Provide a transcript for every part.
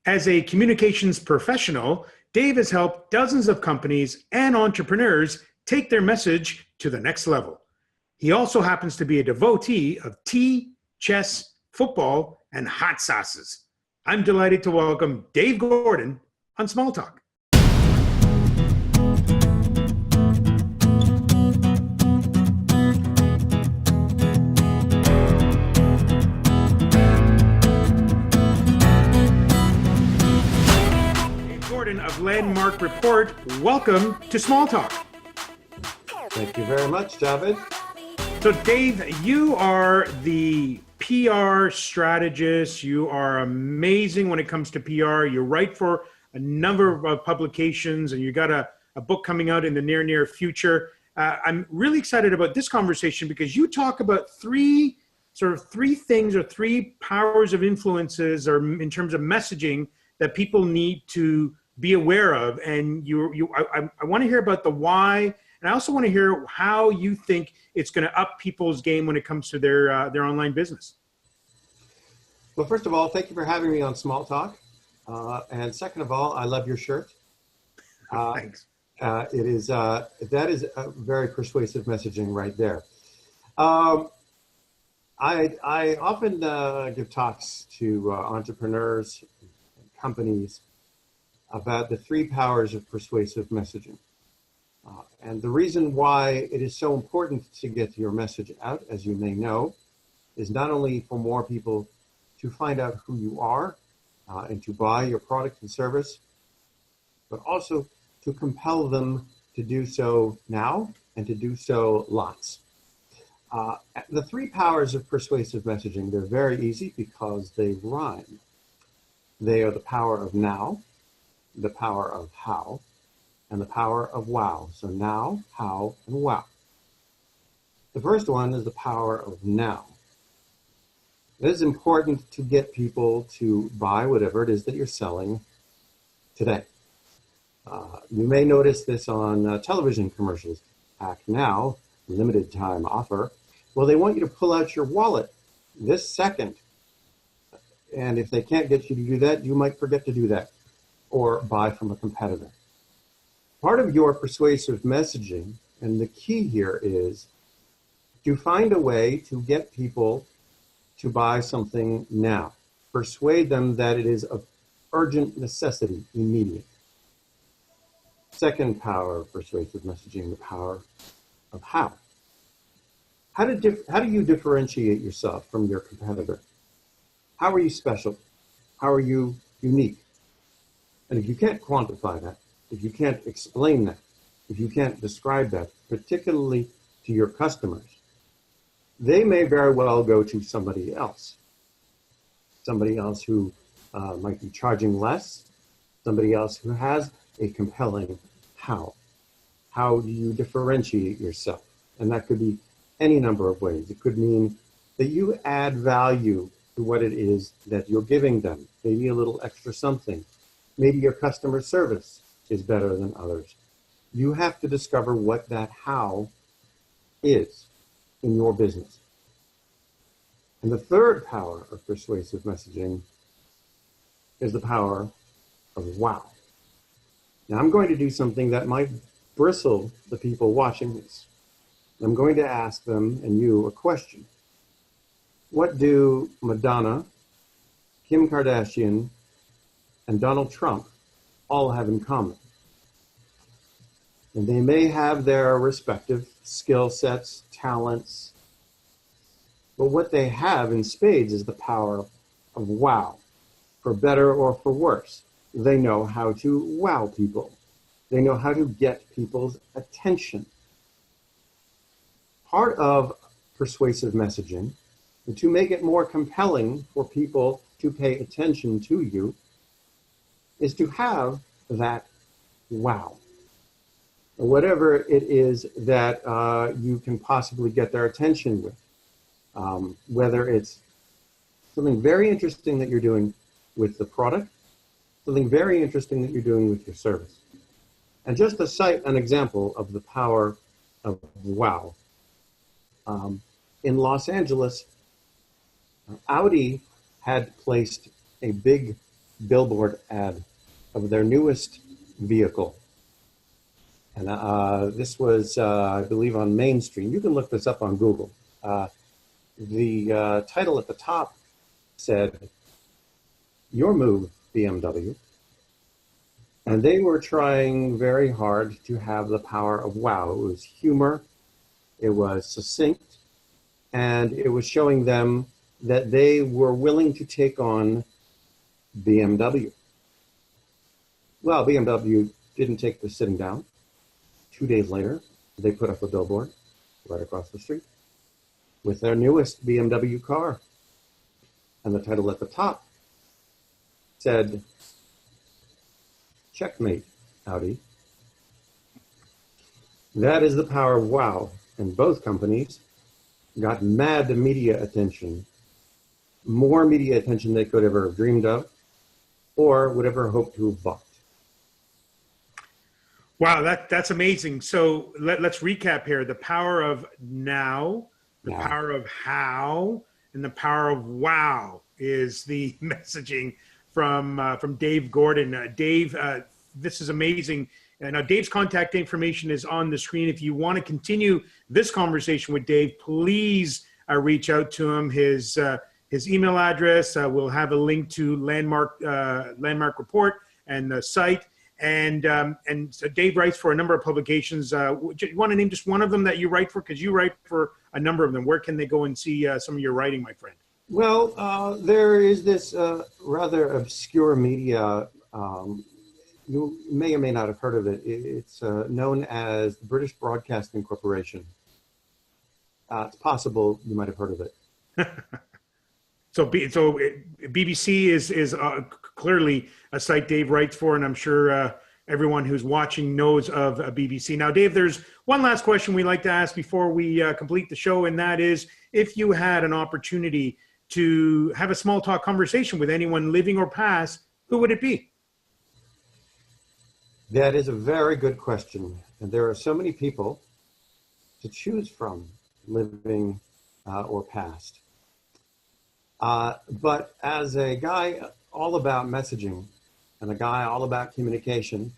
As a communications professional, Dave has helped dozens of companies and entrepreneurs take their message to the next level. He also happens to be a devotee of tea, chess, football, and hot sauces. I'm delighted to welcome Dave Gordon on Small Talk. Of Landmark Report, welcome to Small Talk. Thank you very much, Javed. So Dave, you are the PR strategist. You are amazing when it comes to PR. You write for a number of publications and you got a book coming out in the near future. I'm really excited about this conversation because you talk about three things or three powers of influences or in terms of messaging that people need to be aware of, and I want to hear about the why, and I also want to hear how you think it's going to up people's game when it comes to their online business. Well, first of all, thank you for having me on Small Talk, and second of all, I love your shirt. Thanks. That is a very persuasive messaging right there. I often give talks to entrepreneurs, companies, about the three powers of persuasive messaging. And the reason why it is so important to get your message out, as you may know, is not only for more people to find out who you are and to buy your product and service, but also to compel them to do so now and to do so lots. The three powers of persuasive messaging, they're very easy because they rhyme. They are the power of now, the power of how, and the power of wow. So now, how, and wow. The first one is the power of now. It is important to get people to buy whatever it is that you're selling today. You may notice this on television commercials. Act now, limited time offer. Well, they want you to pull out your wallet this second. And if they can't get you to do that, you might forget to do that or buy from a competitor. Part of your persuasive messaging, and the key here is to find a way to get people to buy something now. Persuade them that it is of urgent necessity, immediate. Second power of persuasive messaging, the power of how. How do you differentiate yourself from your competitor? How are you special? How are you unique? And if you can't quantify that, if you can't explain that, if you can't describe that, particularly to your customers, they may very well go to somebody else who might be charging less, somebody else who has a compelling how. How do you differentiate yourself? And that could be any number of ways. It could mean that you add value to what it is that you're giving them, maybe a little extra something. Maybe your customer service is better than others. You have to discover what that how is in your business. And the third power of persuasive messaging is the power of wow. Now I'm going to do something that might bristle the people watching this. I'm going to ask them and you a question. What do Madonna, Kim Kardashian, and Donald Trump all have in common? And they may have their respective skill sets, talents, but what they have in spades is the power of wow. For better or for worse, they know how to wow people. They know how to get people's attention. Part of persuasive messaging, and to make it more compelling for people to pay attention to you, is to have that wow. Whatever it is that you can possibly get their attention with. Whether it's something very interesting that you're doing with the product, something very interesting that you're doing with your service. And just to cite an example of the power of wow. In Los Angeles, Audi had placed a big billboard ad of their newest vehicle. And this was, I believe, on Main Street. You can look this up on Google. The title at the top said, "Your move, BMW." And they were trying very hard to have the power of wow. It was humor, it was succinct, and it was showing them that they were willing to take on BMW. Well, BMW didn't take the sitting down. 2 days later, they put up a billboard right across the street with their newest BMW car. And the title at the top said, "Checkmate, Audi." That is the power of wow. And both companies got mad media attention, more media attention they could ever have dreamed of or would ever hope to have bought. Wow, that's amazing. So let's recap here. The power of now, the power of how, and the power of wow is the messaging from Dave Gordon. Dave, this is amazing. Now, Dave's contact information is on the screen. If you want to continue this conversation with Dave, please reach out to him. His email address, we'll have a link to Landmark Report and the site. And so Dave writes for a number of publications. You want to name just one of them that you write for? Because you write for a number of them. Where can they go and see some of your writing, my friend? Well, there is this rather obscure media. You may or may not have heard of it. It's known as the British Broadcasting Corporation. It's possible you might have heard of it. So BBC is clearly a site Dave writes for, and I'm sure everyone who's watching knows of BBC. Now, Dave, there's one last question we like to ask before we complete the show, and that is, if you had an opportunity to have a small talk conversation with anyone living or past, who would it be? That is a very good question. And there are so many people to choose from, living or past. But as a guy all about messaging, and a guy all about communication,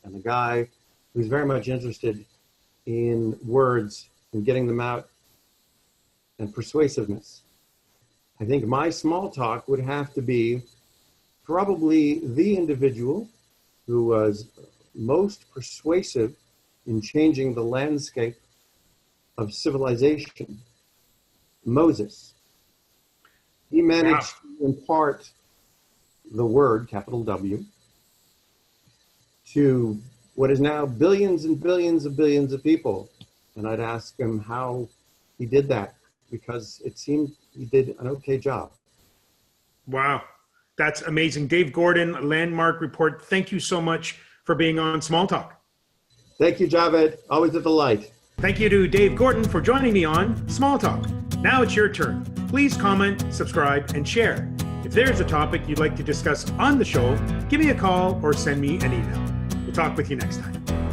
and a guy who's very much interested in words and getting them out and persuasiveness, I think my small talk would have to be probably the individual who was most persuasive in changing the landscape of civilization, Moses. He managed to impart the word, capital W, to what is now billions and billions of people. And I'd ask him how he did that, because it seemed he did an okay job. Wow, that's amazing. Dave Gordon, Landmark Report, thank you so much for being on Small Talk. Thank you, Javed. Always a delight. Thank you to Dave Gordon for joining me on Small Talk. Now it's your turn. Please comment, subscribe, and share. If there's a topic you'd like to discuss on the show, give me a call or send me an email. We'll talk with you next time.